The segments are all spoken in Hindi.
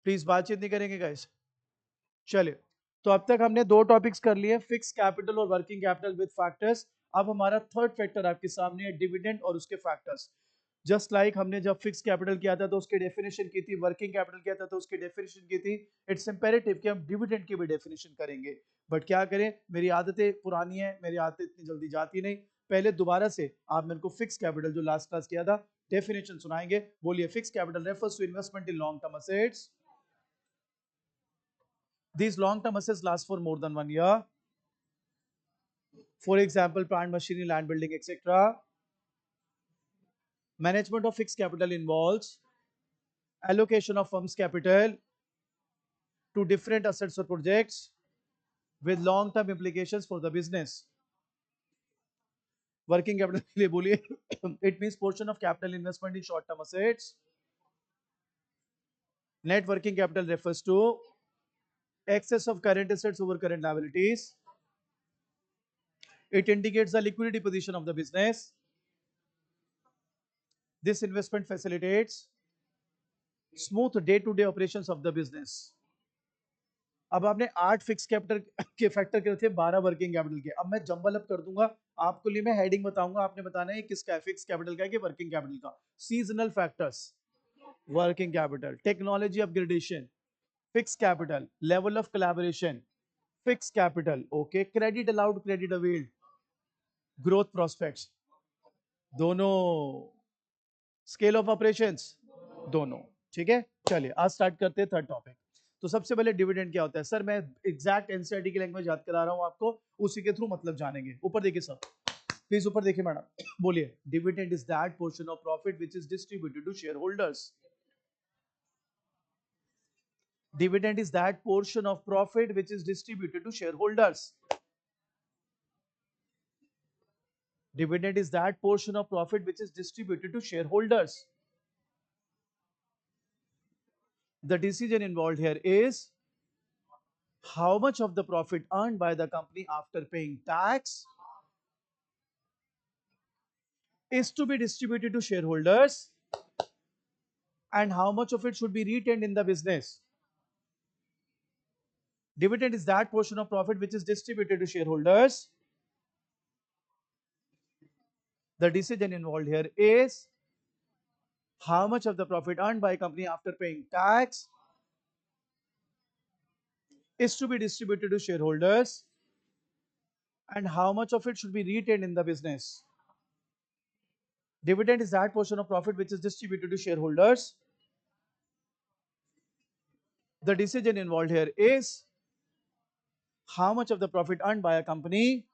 प्लीज बातचीत नहीं करेंगे गाइस। चलिए, तो अब तक हमने दो टॉपिक्स कर लिए, फिक्स कैपिटल और वर्किंग कैपिटल विद फैक्टर्स। अब हमारा थर्ड फैक्टर आपके सामने है, डिविडेंड और उसके फैक्टर्स। जस्ट लाइक हमने जब फिक्स कैपिटल किया था तो उसकी डेफिनेशन की थी, वर्किंग कैपिटल किया था तो उसकी डेफिनेशन की थी, इट्स इंपेरेटिव कि हम डिविडेंड की भी डेफिनेशन करेंगे। बट क्या करें, मेरी आदतें पुरानी है, मेरी आदतें इतनी जल्दी जाती नहीं। पहले दोबारा से आप मेरे को फिक्स कैपिटल जो लास्ट क्लास किया था डेफिनेशन सुनाएंगे। बोलिए, fix capital refers to investment in long term assets. These long-term assets last for more than 1 year. For example, plant machinery, land building, etc. Management of fixed capital involves allocation of firm's capital to different assets or projects with long-term implications for the business. Working capital के लिए बोलिए, it means portion of capital investment in short-term assets. Net working capital refers to excess of current assets over current liabilities. It indicates the liquidity position of the business. This investment facilitates smooth day to day operations of the business. अब आपने 8 फिक्स कैपिटल के फैक्टर करे थे, 12 वर्किंग कैपिटल के। अब मैं जंबल अप कर दूंगा, आपको लिए मैं हेडिंग बताऊंगा, आपने बताना है किसका है, फिक्स कैपिटल का है कि वर्किंग कैपिटल का। Seasonal factors, working capital. Technology upgradation, fix capital. Level of collaboration, fix capital. Okay, credit allowed, credit availed, growth prospects दोनों, स्केल ऑफ ऑपरेशंस दोनों। ठीक है, चलिए आज स्टार्ट करते हैं थर्ड टॉपिक। तो सबसे पहले डिविडेंड क्या होता है सर, मैं एग्जैक्ट एनसीईआरटी की लैंग्वेज याद करा रहा हूं आपको, उसी के थ्रू मतलब जानेंगे। ऊपर देखिए सर, प्लीज ऊपर देखिए मैडम, बोलिए, dividend is that portion of profit which is distributed to shareholders. Dividend is that portion of profit which is distributed to shareholders. Dividend is that portion of profit which is distributed to shareholders. The decision involved here is how much of the profit earned by the company after paying tax is to be distributed to shareholders and how much of it should be retained in the business. Dividend is that portion of profit which is distributed to shareholders. The decision involved here is how much of the profit earned by a company after paying tax is to be distributed to shareholders and how much of it should be retained in the business. Dividend is that portion of profit which is distributed to shareholders. The decision involved here is how much of the profit earned by a company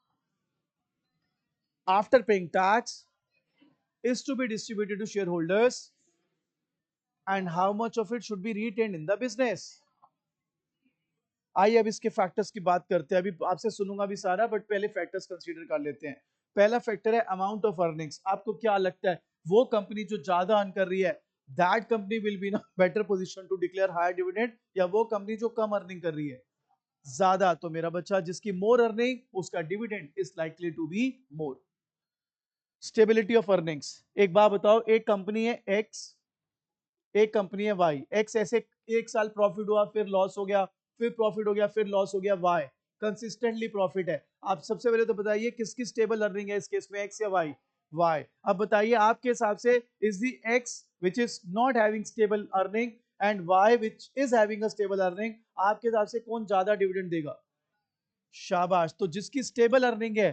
after paying tax is to be distributed to shareholders and how much of it should be retained in the business. आइए अब इसके फैक्टर्स की बात करते हैं। अभी आपसे सुनूंगा भी सारा, बट पहले फैक्टर्स कंसीडर कर लेते हैं। पहला फैक्टर है अमाउंट ऑफ अर्निंग्स। आपको क्या लगता है, वो कंपनी जो ज्यादा अर्न कर रही है, that company will be in better position to declare higher dividend, या वो कंपनी जो कम अर्निंग कर रही है ज्यादा? तो मेरा बच्चा, जिसकी मोर अर्निंग उसका dividend is likely to be more. Stability of earnings, एक बात बताओ, एक कंपनी है एक्स, एक कंपनी है वाई। एक्स ऐसे एक साल प्रॉफिट हुआ, फिर लॉस हो गया, फिर प्रॉफिट हो गया, फिर लॉस हो गया। वाई कंसिस्टेंटली प्रॉफिट है। आप सबसे पहले तो बताइए किसकी स्टेबल अर्निंग है इस केस में, एक्स या वाई? वाई। अब बताइए आपके हिसाब से, is the X which is not having stable earning and Y which is having a stable earning, आपके हिसाब से कौन ज्यादा डिविडेंड देगा? शाबाश। तो जिसकी स्टेबल अर्निंग है,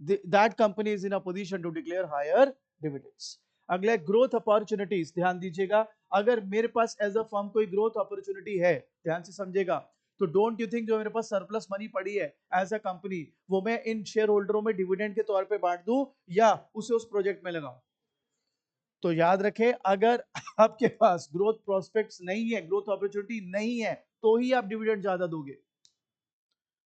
that company is in a position to declare higher dividends. अगला ग्रोथ अपॉर्चुनिटीज, ध्यान दीजिएगा। अगर मेरे पास एज अ फर्म कोई ग्रोथ अपॉर्चुनिटी है, ध्यान से समझेगा, तो डोंट यू थिंक जो मेरे पास सरप्लस मनी पड़ी है एज अ कंपनी, वो मैं इन शेयर होल्डरों में डिविडेंड के तौर पे बांट दूं या उसे उस प्रोजेक्ट में लगाऊं? तो याद रखें, अगर आपके पास ग्रोथ प्रोस्पेक्ट्स नहीं है, ग्रोथ अपॉर्चुनिटी नहीं है, तो ही आप डिविडेंड ज्यादा दोगे।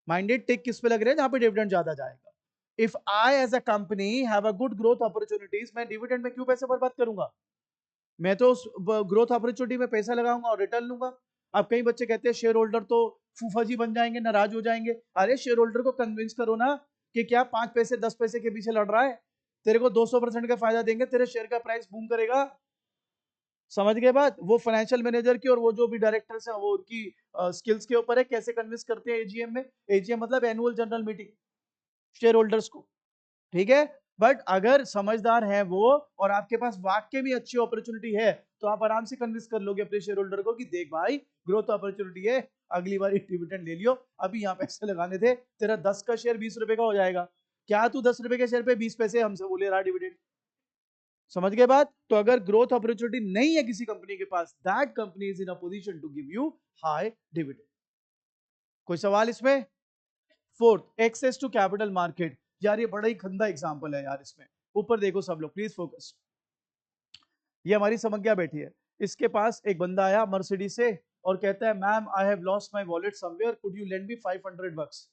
माइंडेड टिक किस पे लग रहे हैं जहां पे डिविडेंड ज्यादा जाएगा? If I as a company have a good growth opportunities, मैं डिविडेंड में क्यों पैसे बर्बाद करूंगा? मैं तो उस ग्रोथ अपॉर्चुनिटी में पैसा लगाऊंगा और रिटर्न लूंगा। अब कई बच्चे कहते हैं शेयर होल्डर तो फूफा जी बन जाएंगे, नाराज हो जाएंगे। अरे शेयर होल्डर को कन्विंस करो ना कि क्या 5 पैसे 10 पैसे के पीछे लड़ रहा है, तेरे को 200% का फायदा देंगे, तेरे शेयर का प्राइस बूम करेगा। समझ गए बात? वो फाइनेंशियल मैनेजर की और वो जो भी डायरेक्टर्स हैं वो उनकी स्किल्स के ऊपर है, कैसे कन्विंस करते हैं एजीएम में। एजीएम मतलब annual general meeting, share holders को, ठीक है। बट अगर समझदार है वो और आपके पास वाकई में अच्छी अपॉर्चुनिटी है तो आप आराम से कन्विंस कर लोगे अपने शेयर होल्डर को कि देख भाई ग्रोथ अपॉर्चुनिटी है, अगली बार डिविडेंड ले लियो, अभी यहाँ पैसे लगाने थे, तेरा 10 का शेयर 20 रुपए का हो जाएगा। क्या तू 10 रुपए के शेयर पे 20 पैसे हमसे बोले रहा डिविडेंड? समझ गए बात? तो अगर ग्रोथ अपॉर्चुनिटी नहीं है किसी कंपनी के पास, that company is in a position to give you high dividend. कोई सवाल इसमें? Fourth, access to capital market. यार ये बड़ा ही खंदा एग्जांपल है यार इसमें। ऊपर देखो सब लोग, प्लीज फोकस। ये हमारी समझ बैठी है। इसके पास एक बंदा आया मर्सिडीज से और कहता है ma'am I have lost my wallet somewhere, could you lend me 500 बक्स?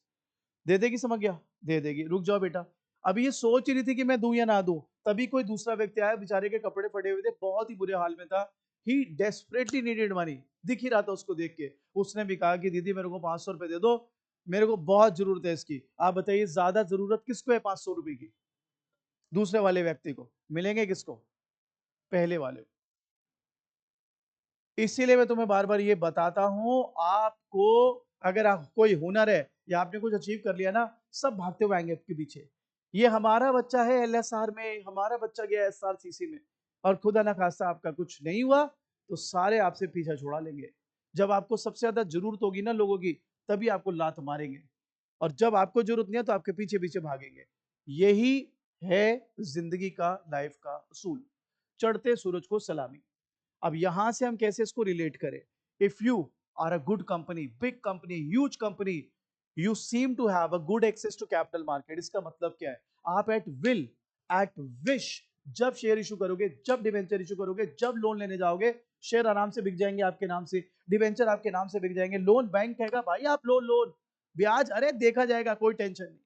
दे देगी समझ? दे देगी। रुक जाओ बेटा, अभी ये सोच ही रही थी कि मैं दूं या ना दूं, तभी कोई दूसरा व्यक्ति आया, बेचारे के कपड़े फटे हुए थे, बहुत ही बुरे हाल में था। ही डेस्परेटली नीडेड मनी, दिख ही रहा था उसको देख के। उसने भी कहा कि दीदी मेरे को 500 रुपए दे दो, मेरे को बहुत जरूरत है इसकी। आप बताइए ज्यादा जरूरत किसको है 500 रुपए की? दूसरे वाले व्यक्ति को। मिलेंगे किसको? पहले वाले को। इसीलिए मैं तुम्हें बार बार ये बताता हूं, आपको अगर कोई हुनर है या आपने कुछ अचीव कर लिया ना, सब भागते हुए आएंगे आपके पीछे। ये हमारा बच्चा है एलएसआर में, हमारा बच्चा गया एसआरसीसी में, और खुदा ना खास्ता आपका कुछ नहीं हुआ तो सारे आपसे पीछा छोड़ा लेंगे। जब आपको सबसे ज्यादा जरूरत होगी ना लोगों की, तभी आपको लात मारेंगे, और जब आपको जरूरत नहीं है तो आपके पीछे पीछे भागेंगे। यही है जिंदगी का, लाइफ का असूल। चढ़ते सूरज को सलामी। अब यहां से हम कैसे इसको रिलेट करें? If you are a good company, big company, huge company, you seem to have a good access to capital market. इसका मतलब क्या है? आप एट विल, एट विश, जब शेयर इशू करोगे, जब डिवेंचर इशू करोगे, जब लोन लेने जाओगे, शेयर आराम से बिक जाएंगे आपके नाम से, डिवेंचर आपके नाम से बिक जाएंगे। लोन बैंक कहेगा भाई आप लोन लोन, ब्याज अरे देखा जाएगा, कोई टेंशन नहीं।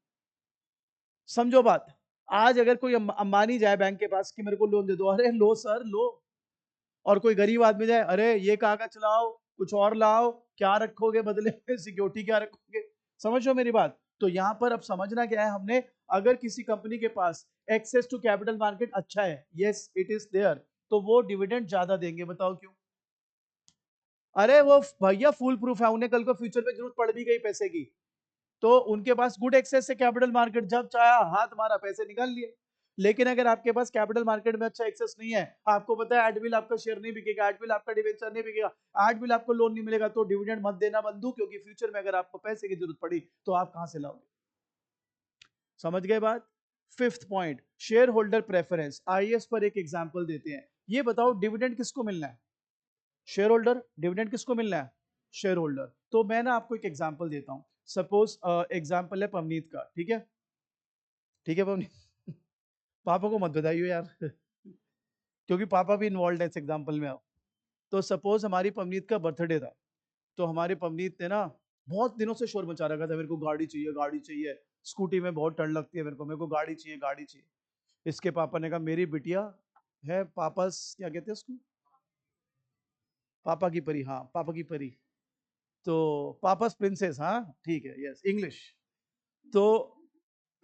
समझो बात। आज अगर कोई अंबानी जाए बैंक के पास कि मेरे को लोन दे दो, अरे लो सर लो। और कोई गरीब आदमी जाए, अरे ये कागज लाओ, कुछ और लाओ, क्या रखोगे बदले में, सिक्योरिटी क्या रखोगे? समझो मेरी बात। तो यहां पर अब समझना क्या है हमने, अगर किसी कंपनी के पास एक्सेस टू कैपिटल मार्केट अच्छा है, यस इट इज देयर, तो वो डिविडेंड ज्यादा देंगे। बताओ क्यों? अरे वो भैया फुल प्रूफ है, उन्हें कल को फ्यूचर में जरूरत पड़ भी गई पैसे की, तो उनके पास गुड एक्सेस है कैपिटल मार्केट, जब चाहा हाथ मारा पैसे निकाल लिए। लेकिन अगर आपके पास कैपिटल मार्केट में अच्छा एक्सेस नहीं है, आपको पता है एडविल आपका शेयर नहीं बिकेगा, एडविल आपका डिवेंचर नहीं बिकेगा, एडविल आपको लोन नहीं मिलेगा, तो डिविडेंड मत देना बंधु, क्योंकि फ्यूचर में अगर आपको पैसे की जरूरत पड़ी तो आप कहां से लाओगे? समझ गए बात? Fifth point, share holder preference. IAS पर एक एग्जांपल देते हैं। ये बताओ डिविडेंड किसको मिलना है? Share holder. डिविडेंड किसको मिलना है? Shareholder. तो मैं ना आपको एक एग्जांपल देता हूं। सपोज एग्जांपल है पवनीत का, ठीक है? ठीक है पवनीत, पापा को मत बताइए यार क्योंकि पापा भी इन्वॉल्व है इस एग्जांपल में। आओ, तो सपोज हमारी पवनीत का बर्थडे था, तो हमारी पवनीत ने ना बहुत दिनों से शोर मचा रखा था, मेरे को गाड़ी चाहिए, गाड़ी चाहिए, स्कूटी में बहुत डर लगती है मेरे को गाड़ी चाहिए, गाड़ी चाहिए। इसके पापा ने कहा मेरी बिटिया है, पापा क्या कहते हैं उसको, पापा की परी, हाँ पापा की परी, तो पापास प्रिंसेस, हाँ ठीक है, यस इंग्लिश। तो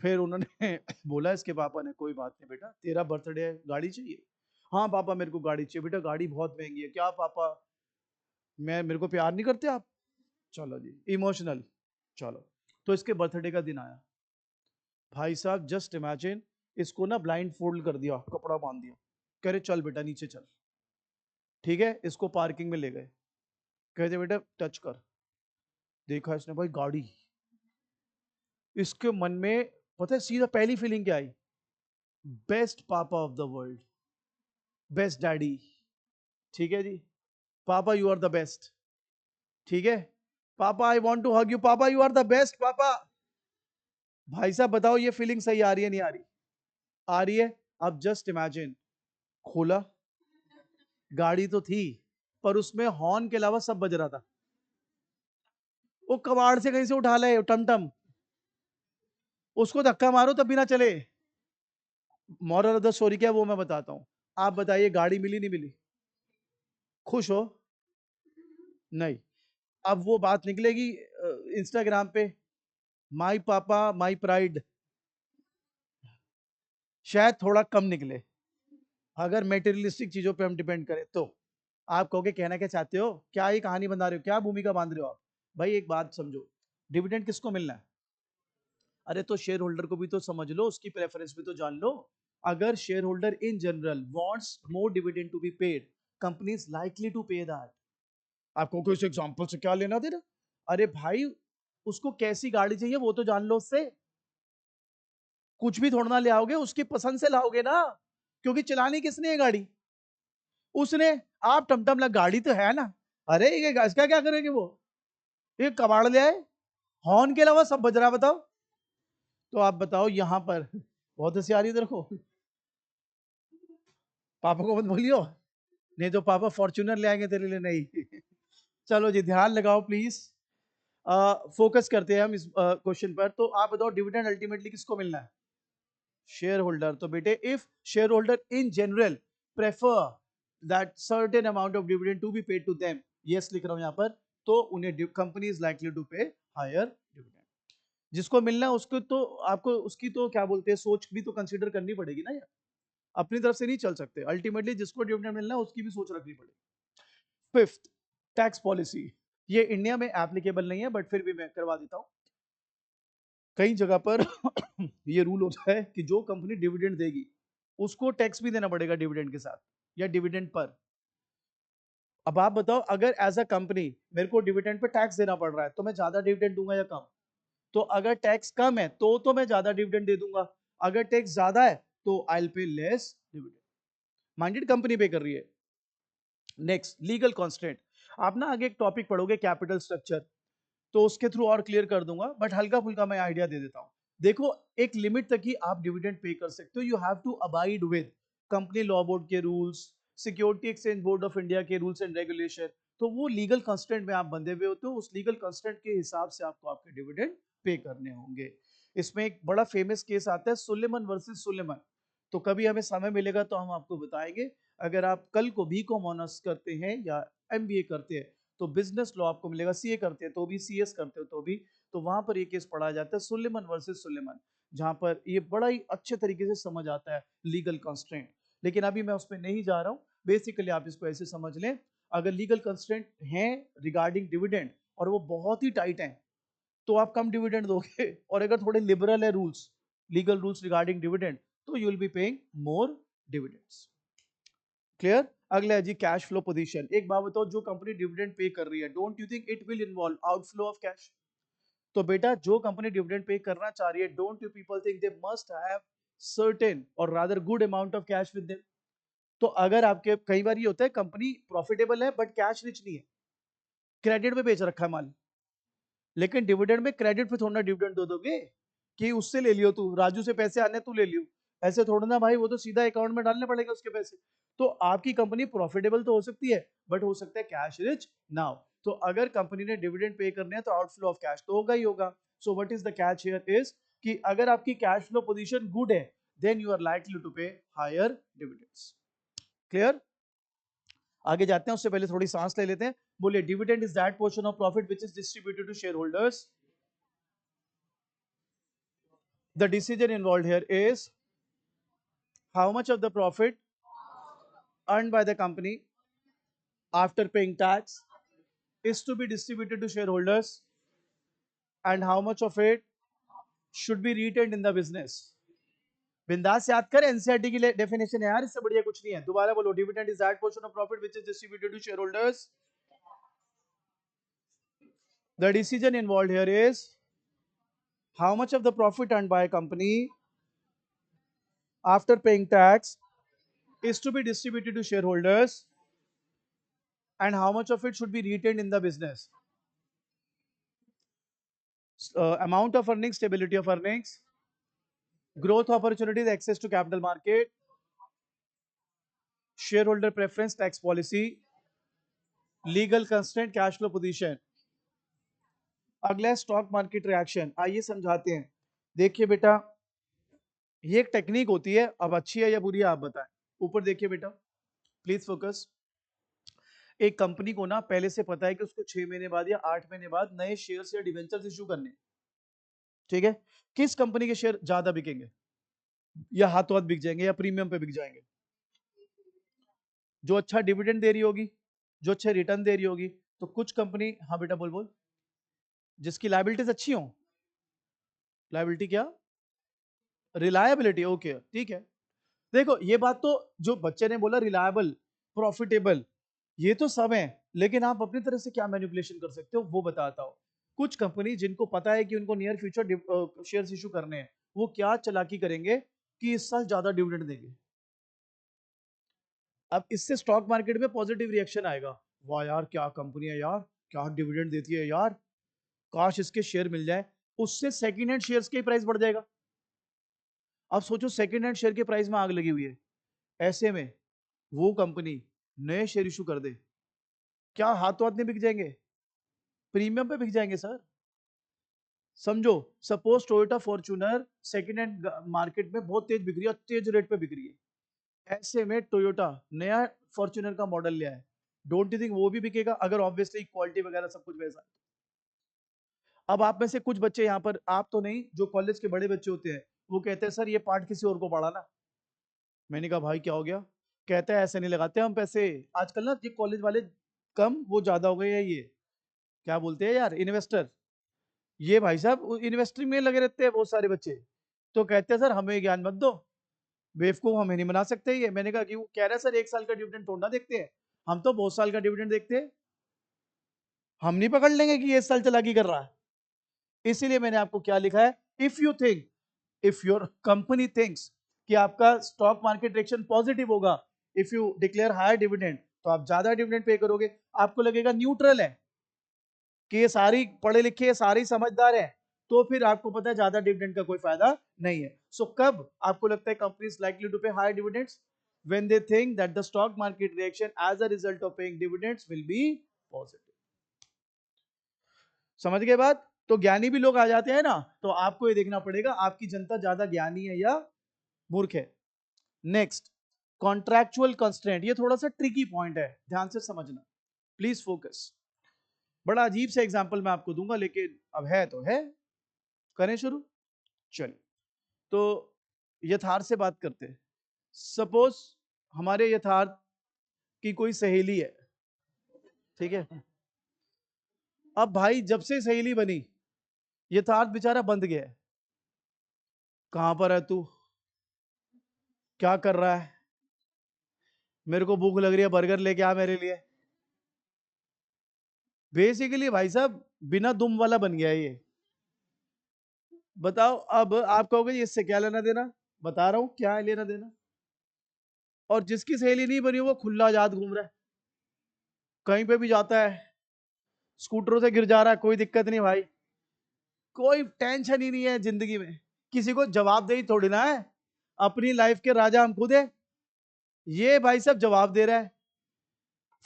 फिर उन्होंने बोला इसके पापा ने, कोई बात नहीं बेटा, तेरा बर्थडे है, गाड़ी चाहिए? हाँ पापा मेरे को गाड़ी चाहिए। बेटा गाड़ी बहुत महंगी है। क्या पापा, मैं मेरे को प्यार नहीं करते आप? चलो जी इमोशनल। चलो, तो इसके बर्थडे का दिन आया, भाई साहब जस्ट इमेजिन, इसको ना ब्लाइंड फोल्ड कर दिया, कपड़ा बांध दिया, कह रहे चल बेटा नीचे चल। ठीक है, इसको पार्किंग में ले गए, कहते बेटा टच कर। देखा इसने भाई गाड़ी, इसके मन में पता है सीधा पहली फीलिंग क्या आई? बेस्ट पापा of the world, best daddy. ठीक है जी, पापा यू आर द बेस्ट। ठीक है, papa I want to hug you, papa you are the best papa. भाई साहब बताओ ये फीलिंग सही आ रही है नहीं आ रही? आ रही है। अब जस्ट इमेजिन, खोला, गाड़ी तो थी पर उसमें हॉर्न के अलावा सब बज रहा था। वो कबाड़ से कहीं से उठा ले टमटम, उसको धक्का मारो तब बिना चले। मॉरल ऑफ द स्टोरी क्या है वो मैं बताता हूं। आप बताइए गाड़ी मिली नहीं मिली? खुश हो? नहीं। अब वो बात निकलेगी इंस्टाग्राम पे, माई पापा माई प्राइड, शायद थोड़ा कम निकले अगर मेटेरियलिस्टिक चीजों पे हम डिपेंड करें तो। आप कहोगे कहना क्या चाहते हो, क्या ये कहानी बना रहे हो, क्या भूमिका बांध रहे हो आप? भाई एक बात समझो, डिविडेंड किसको मिलना है? अरे तो शेयर होल्डर को भी तो समझ लो, उसकी प्रेफरेंस भी तो जान लो। अगर shareholder in general wants more dividend to be paid, company is likely to pay that. आपको कोई एग्जांपल से क्या लेना देना? अरे भाई, उसको कैसी गाड़ी चाहिए वो तो जान लो उससे। कुछ भी थोड़ा ना ले आओगे, उसकी पसंद से लाओगे ना, क्योंकि चलानी किसने है गाड़ी? उसने। आप टमटम लग, गाड़ी तो है ना। अरे ये इसका क्या करेंगे वो? ये कबाड़ ले आए, हॉर्न के अलावा सब बज रहा, बताओ। तो आप बताओ यहां पर बहुत होशियारी देखो, पापा को मत बोलियो, नहीं तो पापा फॉर्च्यूनर ले आएंगे तेरे लिए, नहीं। चलो जी, ध्यान लगाओ प्लीज। फोकस करते हैं हम इस क्वेश्चन पर। तो आप बताओ डिविडेंड अल्टीमेटली किसको मिलना है? Shareholder. तो बेटे if shareholder in general prefer that certain amount of dividend to be paid to them, yes लिख रहा हूं यहां पर, तो उन्हें company is likely to pay higher dividend. जिसको मिलना है उसको तो, आपको उसकी तो क्या बोलते हैं, सोच भी तो कंसीडर करनी पड़ेगी ना यार। अपनी तरफ से नहीं चल सकते, अल्टीमेटली जिसको डिविडेंड मिलना है उसकी भी सोच रखनी पड़ेगी। Fifth, tax policy. ये इंडिया में एप्लीकेबल नहीं है, बट फिर भी मैं करवा देता हूं। कई जगह पर ये रूल होता है कि जो कंपनी डिविडेंड देगी उसको टैक्स भी देना पड़ेगा डिविडेंड के साथ, या डिविडेंड पर। अब आप बताओ, अगर एज अ कंपनी मेरे को डिविडेंड पे टैक्स देना पड़ रहा है, तो मैं ज्यादा डिविडेंड दूंगा या कम? तो अगर टैक्स कम है तो मैं ज्यादा डिविडेंड दे दूंगा, अगर टैक्स ज्यादा है तो I will pay less dividend. Minded company पे कर रही है। Next, legal constant. आप ना आगे एक टॉपिक पढ़ोगे कैपिटल स्ट्रक्चर, तो उसके थ्रू और क्लियर कर दूंगा, बट हल्का फुल्का मैं आइडिया दे देता हूं। देखो, एक लिमिट तक ही आप डिविडेंड पे कर सकते हो, you have to abide with company law board के rules, security exchange board of India के रूल्स एंड रेगुलेशन। तो वो लीगल कंस्टेंट में आप बंधे हुए होते हो, उस लीगल कंस्टेंट के हिसाब से आपको आपके डिविडेंड पे करने होंगे। इसमें एक बड़ा फेमस केस आता है, सुलेमान वर्सेस सुलेमान। तो कभी हमें समय मिलेगा तो हम आपको बताएंगे। अगर आप कल को बीकॉम ऑनर्स करते हैं या एमबीए करते हैं तो बिजनेस लॉ आपको मिलेगा, सीए करते हैं तो भी, सीएस करते हो तो भी, तो वहां पर ये केस पढ़ा जाता है सुलेमान वर्सेस सुलेमान, जहां पर ये बड़ा ही अच्छे तरीके से समझ आता है लीगल कंस्ट्रेंट। लेकिन अभी मैं उसमें नहीं जा रहा हूं, बेसिकली आप इसको ऐसे समझ लें, अगर लीगल कंस्ट्रेंट हैं रिगार्डिंग डिविडेंड और वो बहुत ही टाइट हैं, तो आप कम डिविडेंड दोगे, और अगर थोड़े लिबरल है rules, legal rules regarding dividend, तो you will be paying more dividends. Clear? अगला है जी कैश फ्लो पोजीशन। एक बात बताओ, जो कंपनी डिविडेंड पे कर रही है, don't you think it will involve outflow of cash? तो बेटा जो कंपनी डिविडेंड पे करना चाह रही है, don't you people think they must have certain और rather good amount of cash with them? तो अगर आपके, कई बार ये होता है कंपनी प्रॉफिटेबल है बट कैश रिच नहीं है, क्रेडिट पे बेच रखा है माल, लेकिन डिविडेंड में क्रेडिट पे थोड़ा डिविडेंड दे दोगे कि उससे ले लियो, तू राजू से पैसे आने तू ले लियो, ऐसे थोड़ा ना भाई, वो तो सीधा अकाउंट में डालने पड़ेगा उसके पैसे। तो आपकी कंपनी प्रॉफिटेबल तो हो सकती है, बट हो सकता है कैश रिच ना हो। तो अगर कंपनी ने डिविडेंड पे करने हैं तो आउटफ्लो ऑफ कैश तो होगा ही होगा। So what is the catch here is कि अगर आपकी कैश फ्लो पोजीशन गुड है, then you are likely to pay higher dividends. Clear? आगे जाते हैं, उससे पहले थोड़ी सांस ले लेते हैं। बोलिए, dividend is that portion of profit which is distributed to shareholders. The decision involved here is how much of the profit earned by the company after paying tax is to be distributed to shareholders, and how much of it should be retained in the business. बिंदास याद कर, एनसीईआरटी की डेफिनेशन है यार, इससे बढ़िया कुछ नहीं है। दोबारा बोलो, dividend is that portion of profit which is distributed to shareholders. The decision involved here is how much of the profit earned by a company after paying tax is to be distributed to shareholders, and how much of it should be retained in the business. Amount of earnings, stability of earnings, growth opportunities, access to capital market, shareholder preference, tax policy, legal constraint, cash flow position. अगला स्टॉक मार्केट रिएक्शन, आइए समझाते हैं। देखिए बेटा, ये एक टेक्निक होती है, अब अच्छी है या बुरी है आप बताएं। ऊपर देखिए बेटा, प्लीज फोकस। एक कंपनी को ना पहले से पता है कि उसको 6 महीने बाद या 8 महीने बाद नए शेयर या डिवेंचर्स इशू करने, ठीक है? किस कंपनी के शेयर ज्यादा बिकेंगे, या हाथों हाथ बिक जाएंगे, या प्रीमियम पे बिक जाएंगे? जो अच्छा डिविडेंड दे रही होगी, जो अच्छे रिटर्न दे रही होगी। तो कुछ कंपनी, हाँ बेटा बोल बोल, जिसकी लाइबिलिटीज अच्छी हो, लाइबिलिटी क्या, रिलायबिलिटी, ओके ठीक है। देखो ये बात तो जो बच्चे ने बोला रिलायबल, प्रॉफिटेबल, ये तो सब है, लेकिन आप अपनी तरफ से क्या मैनिपुलेशन कर सकते हो वो बताता हूं। कुछ कंपनी जिनको पता है कि उनको नियर फ्यूचर शेयर्स इशू करने हैं, वो क्या चालाकी करेंगे कि इस साल ज्यादा डिविडेंड देंगे। अब इससे स्टॉक मार्केट में पॉजिटिव रिएक्शन आएगा, वाह यार क्या कंपनी है यार, क्या डिविडेंड देती है यार, काश इसके शेयर मिल जाए। उससे सेकंड हैंड शेयर्स के प्राइस बढ़ जाएगा। अब सोचो सेकंड हैंड शेयर के प्राइस में आग लगी हुई है, ऐसे में वो कंपनी नए शेयर इशू कर दे, क्या हाथों हाथ नहीं बिक जाएंगे, प्रीमियम पे बिक जाएंगे सर। समझो, suppose Toyota Fortuner second hand market में बहुत तेज बिक रही है, तेज रेट पे बिक रही है, ऐसे में टोयोटा नया फॉर्च्यूनर का मॉडल लिया है, डोंट यू थिंक वो भी बिकेगा, अगर ऑब्वियसली क्वालिटी वगैरह सब कुछ वैसा। अब आप में से कुछ बच्चे यहाँ पर, आप तो नहीं, जो कॉलेज के बड़े बच्चे होते हैं, वो कहते हैं सर ये पार्ट किसी और को पढ़ाना। मैंने कहा भाई क्या हो गया, कहते हैं ऐसे नहीं लगाते हम पैसे, आजकल ना ये कॉलेज वाले कम वो ज्यादा हो गए हैं, ये क्या बोलते हैं यार, इन्वेस्टर, ये भाई साहब इन्वेस्टिंग में लगे रहते हैं बहुत सारे बच्चे। तो कहते हैं सर हमें ज्ञान मत दो, बेवकूफ हमें नहीं बना सकते ये। मैंने कहा क्यों, कह रहे हैं सर एक साल का डिविडेंड थोड़ा ना देखते हैं, हम तो बहुत साल का डिविडेंड देखते हैं, हम नहीं पकड़ लेंगे कि ये इस साल चालाकी कर रहा है। इसीलिए मैंने आपको क्या लिखा है, if you think, if your company thinks कि आपका स्टॉक मार्केट रिएक्शन पॉजिटिव होगा, if you declare higher dividend, तो आप ज्यादा डिविडेंड पे करोगे। आपको लगेगा न्यूट्रल है कि ये सारी पढ़े लिखे है, सारी समझदार है, तो फिर आपको पता है ज्यादा डिविडेंड का कोई फायदा नहीं है। सो कब आपको लगता है company is likely to pay higher dividends, when they think that the stock market reaction as a result of paying dividends will be positive। समझ गए बात। तो ज्ञानी भी लोग आ जाते हैं ना, तो आपको ये देखना पड़ेगा आपकी जनता ज्यादा ज्ञानी है या मूर्ख है। नेक्स्ट, कॉन्ट्रैक्चुअल कंस्ट्रेंट, ये थोड़ा सा ट्रिकी पॉइंट है, ध्यान से समझना, प्लीज फोकस। बड़ा अजीब से एग्जांपल मैं आपको दूंगा, लेकिन अब है तो है, करें शुरू। चलिए, तो यथार्थ से बात करते हैं। सपोज हमारे यथार्थ की कोई सहेली है, ठीक है। अब भाई जब से सहेली बनी, यथार्थ बेचारा बंद गया है। कहां पर है तू, क्या कर रहा है, मेरे को भूख लग रही है, बर्गर लेके आ मेरे लिए। बेसिकली भाई साहब बिना दुम वाला बन गया है ये। बताओ, अब आप कहोगे इससे क्या लेना देना, बता रहा हूं क्या है लेना देना। और जिसकी सहेली नहीं बनी वो खुला आजाद घूम रहा है, कहीं पे भी जाता है, स्कूटरों से गिर जा रहा है, कोई दिक्कत नहीं भाई, कोई टेंशन ही नहीं है जिंदगी में, किसी को जवाबदेही थोड़ी ना है, अपनी लाइफ के राजा हम खुद है। ये भाई साहब जवाब दे रहा है,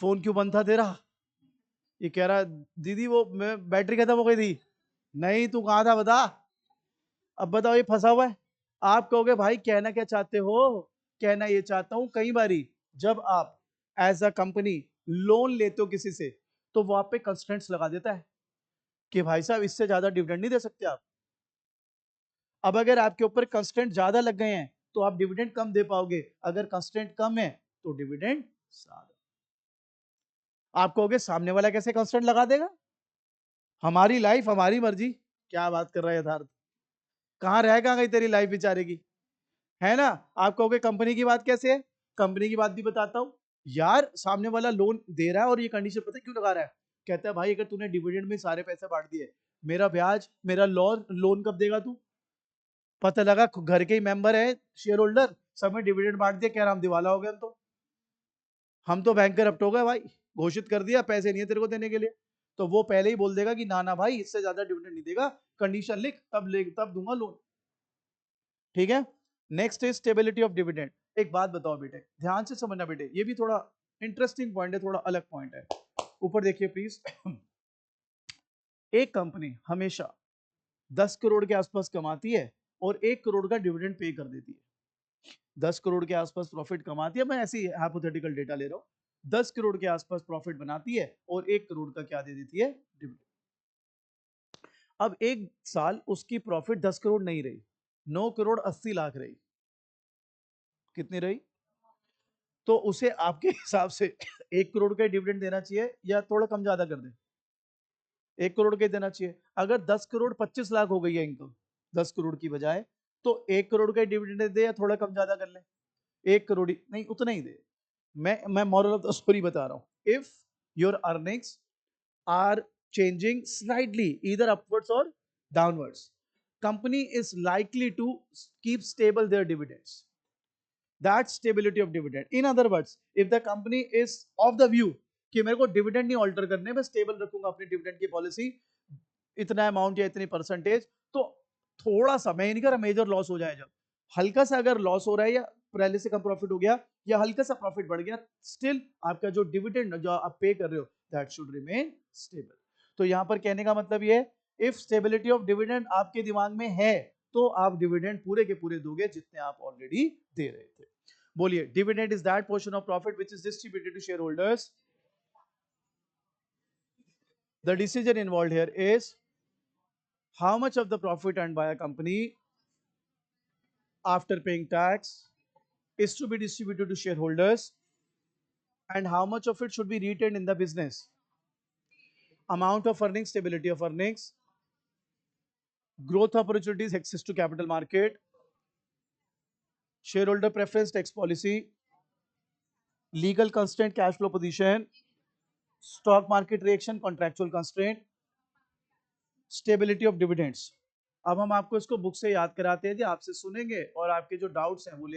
फोन क्यों बंद था तेरा, ये कह रहा दीदी वो मैं बैटरी खत्म हो गई थी, नहीं तू कहाँ था बता, अब बताओ ये फंसा हुआ है। आप कहोगे भाई कहना क्या चाहते हो, कहना ये चाहता हूं कई बारी जब आप एज अ कंपनी लोन लेते हो किसी से, तो वो आप पे कंस्ट्रेंट्स लगा देता है कि भाई साहब इससे ज्यादा डिविडेंड नहीं दे सकते आप। अब अगर आपके ऊपर कंस्ट्रेंट ज्यादा लग गए हैं तो आप डिविडेंड कम दे पाओगे, अगर कंस्ट्रेंट कम है तो डिविडेंड ज्यादा। आप कहोगे सामने वाला कैसे कंस्ट्रेंट लगा देगा, हमारी लाइफ हमारी मर्जी, क्या बात कर रहा है यथार्थ, कहाँ रह कहाँ गई तेरी लाइफ बेचारे की, है ना। आप कहोगे कंपनी की बात कैसे है, कंपनी की बात भी बताता हूं। यार सामने वाला लोन दे रहा है और ये कंडीशन पता है क्यों लगा रहा है, कहता है भाई अगर तूने डिविडेंड में सारे पैसे बांट दिए, मेरा ब्याज मेरा लोन लोन कब देगा तू। पता लगा घर के ही मेंबर है, शेयर होल्डर, सब में डिविडेंड बांट दिया, क्या हम दिवाला हो गए, हम तो बैंकरप्ट हो गए भाई, घोषित कर दिया पैसे नहीं है तेरे को देने के लिए। तो वो पहले ही बोल देगा कि ना ना भाई इससे ज्यादा डिविडेंड नहीं देगा, कंडीशन लिख तब ले तब दूंगा लोन, ठीक है। Next is stability of dividend. एक बात बताओ बेटे, ध्यान से समझना बेटे, ये भी थोड़ा इंटरेस्टिंग पॉइंट है, थोड़ा अलग पॉइंट है, ऊपर देखिए प्लीज। एक कंपनी हमेशा 10 करोड़ के आसपास कमाती है और 1 करोड़ का डिविडेंड पे कर देती है। 10 करोड़ के आसपास प्रॉफिट कमाती है, मैं ऐसी हाइपोथेटिकल डेटा ले रहा हूं, 10 करोड़ के आसपास प्रॉफिट बनाती है और 1 करोड़ का क्या दे देती है, डिविडेंड। अब एक साल उसकी प्रॉफिट 10 करोड़ नहीं रही, 9 करोड़ 80 लाख रही, कितनी रही, तो उसे आपके हिसाब से 1 करोड़ का डिविडेंड देना चाहिए या थोड़ा कम ज्यादा कर दे? 1 करोड़ का ही देना चाहिए। अगर 10 करोड़ 25 लाख हो गई है इनकम 10 करोड़ की बजाय, तो 1 करोड़ का डिविडेंड दे या थोड़ा कम ज्यादा कर ले? 1 करोड़ ही नहीं, उतना ही दे। मैं मॉरल ऑफ द स्टोरी बता रहा हूं। If your earnings are changing slightly either upwards or downwards, company is likely to keep stable their dividends. That stability of dividend, in other words, if the company is of the view कि मेरे को डिविडेंड नहीं ऑल्टर करने, मैं स्टेबल रखूंगा अपनी डिविडेंड की पॉलिसी, इतना अमाउंट या इतनी परसेंटेज, तो थोड़ा सा, मैं नहीं कह रहा मेजर लॉस हो जाए, जब हल्का सा अगर लॉस हो रहा है या पहले से कम प्रॉफिट हो गया या हल्का सा प्रॉफिट बढ़ गया, स्टिल आपका जो डिविडेंड जो आप पे कर रहे हो दैट शुड रिमेन स्टेबल। तो यहां पर कहने का मतलब ये, इफ स्टेबिलिटी ऑफ डिविडेंड आपके दिमाग में है तो आप डिविडेंड पूरे के पूरे दोगे जितने आप ऑलरेडी दे रहे थे। बोलिए, dividend is that portion of profit which is distributed to shareholders. The decision involved here is how much of the profit earned by a company after paying tax is to be distributed to shareholders and how much of it should be retained in the business. Amount of earnings, stability of earnings, growth opportunities, access to capital market, shareholder preference, tax policy, legal constraint, cash flow position, stock market reaction, contractual constraint, stability of dividends. अब हम आपको इसको बुक से याद कराते हैं जी, आपसे सुनेंगे और आपके जो डाउट्स हैं वो